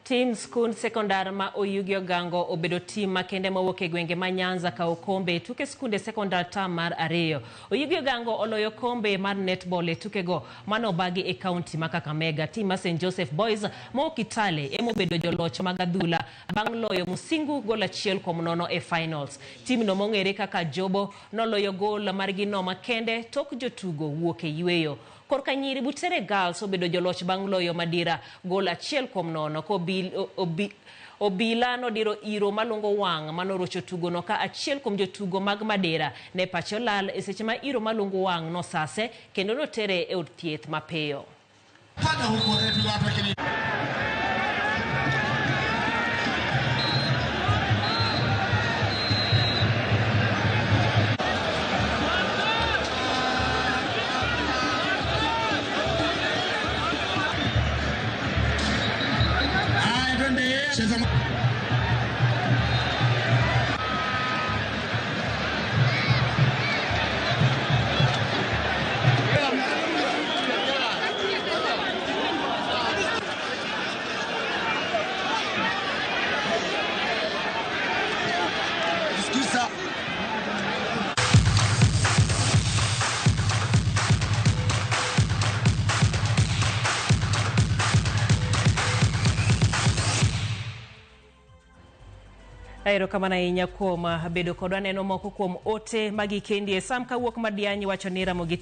Tim skund sekondar ma Oyugio Gango obedo tim makende mawuok e gwenge ma Nyanza ka okombe tuke skunde sekondar tam mar ariyo. Oyugio Gango oloyo kombe mar netball e tukego mano bagi e kaunti ma Kakamega. Tim ma St. Joseph Boys ma Kitale emo bedo joloch mag adhula bang' loyo Musingu gol 1-0 e finals. Tim no mong'ere kaka Jobo noloyo gol margi no makende tok jotugo wuok e yweyo. Korka nyiri Butere Girls obedo joloch bang' loyo Madira gol 1-0 ko Obila nodiro iro malongo wang' manorocho tugo no ka achiel kuom jotugo mag Madira ne pacho lal e seche ma iro malongo wang' no sase kendo notere e od thieth mapiyo. Aero kama na inya kuom bedo kodwa neno moko kuom ote magikendi e sam kawuok Madianyi wacho ni Ramogi